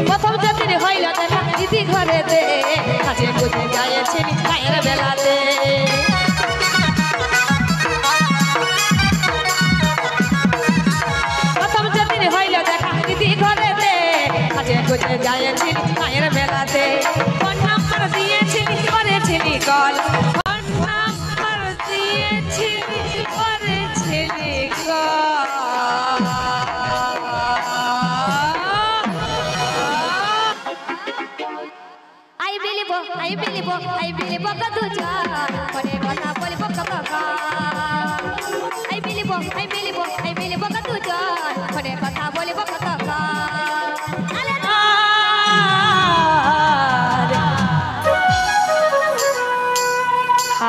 প্রথম যেদিন হইল দেখা দিদি ঘরেতে কাছে বুঝে যাইছিলি মায়ের বেলাতে প্রথম যেদিন হইল দেখা দিদি ঘরেতে কাছে বুঝে যাইছিলি মায়ের বেলাতে ফোন নাম্বার দিয়েছিলি করেছিলি কল ফোন নাম্বার দিয়েছিলি করেছিলি কল I believe কত জান পরে কথা বলবো কত I believe কত জান পরে কথা বলবো কত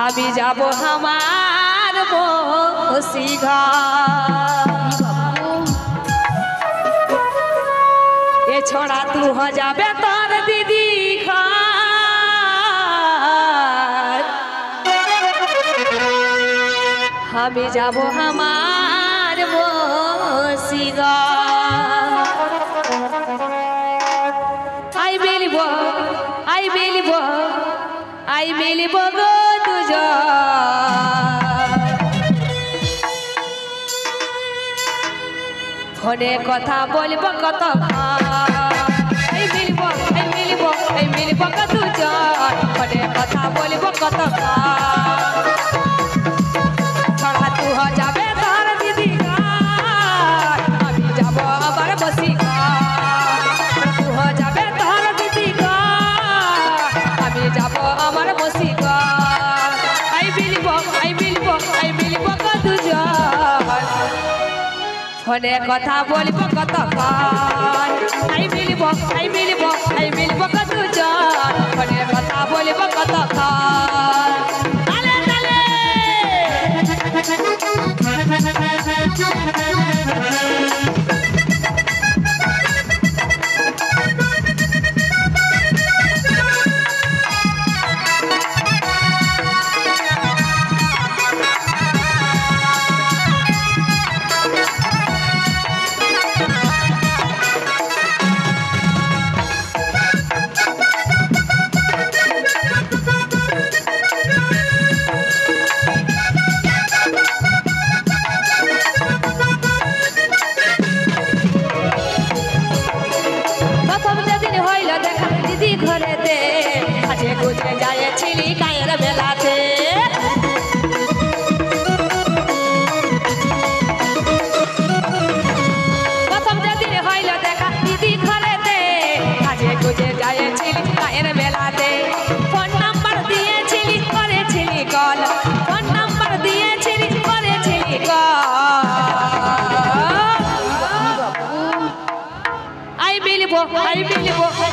আমি যাব আমার বসি এ ছড়া তু হ যাবে তোর দিদি আমি যাব আমার বসিগা I believe গো তুজা ফোনে কথা বলবো কত I believe গো তুজা ফোনে কথা বলবো কত যাবে তার দিদি আমি যাব আবার বসি তু যাবে তার দিদি আমি যাব আমার বসি I believe দুজন ফোনে কথা বলবো কত I believe দুজন ফোনে কথা বলবো কত ঘরেতে কাছে বুঝে যাইছিলি কায়ের বেলাতে প্রথম যেদিন হইল দেখা দিদি ঘরেতে কাছে বুঝে যাইছিলি কায়ের বেলাতে ফোন নাম্বার দিয়েছিলি করেছিলি কল ফোন নাম্বার দিয়েছিলি করেছিলি কল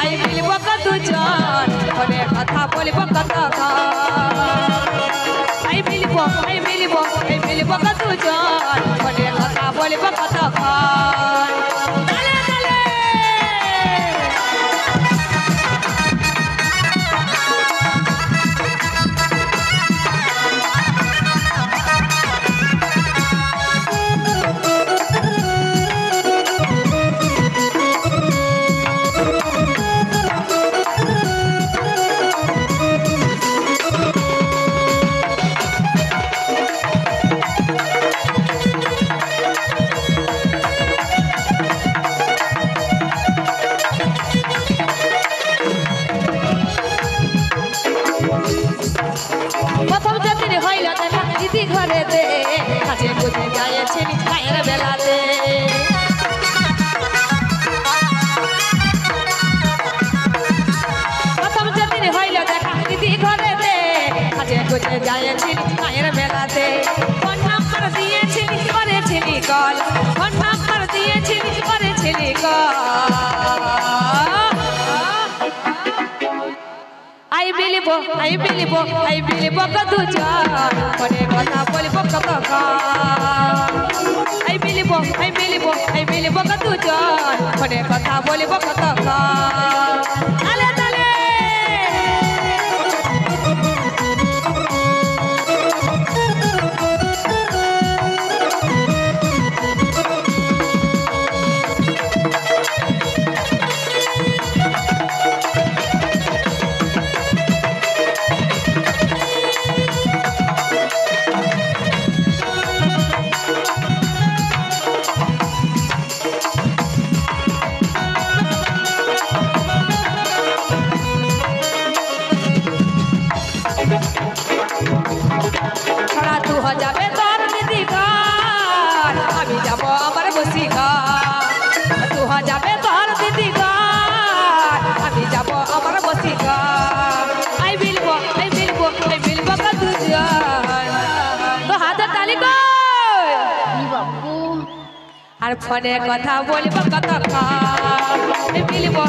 I believe কত জান ফোনে কথা বলবো কত I believe কত জান ফোনে কথা বলবো কত প্রথম যেদিন হইল দেখা দিদি ঘরেতে কাছে বুঝে যাইছিলি মায়ের বেলাতে প্রথম যেদিন হইল দেখা দিদি ঘরেতে কাছে বুঝে যাইছিলি মায়ের বেলাতে ফোন নাম্বার দিয়েছিলি করেছিলি কল ফোন নাম্বার দিয়েছিলি করেছিলি কল I believe কত জান ফোনে কথা বলবো কত I believe কত জান ফোনে কথা বলবো কত যাবে তোর দিদি ঘর আমি যাব আমার বসি ঘর তু যাবে তোর দিদি ঘর আমি যাব আমার বসি ঘর আই বিলবো দুজন তো হাতে তালি কই আর ফোনে কথা বলবো কত মিলবো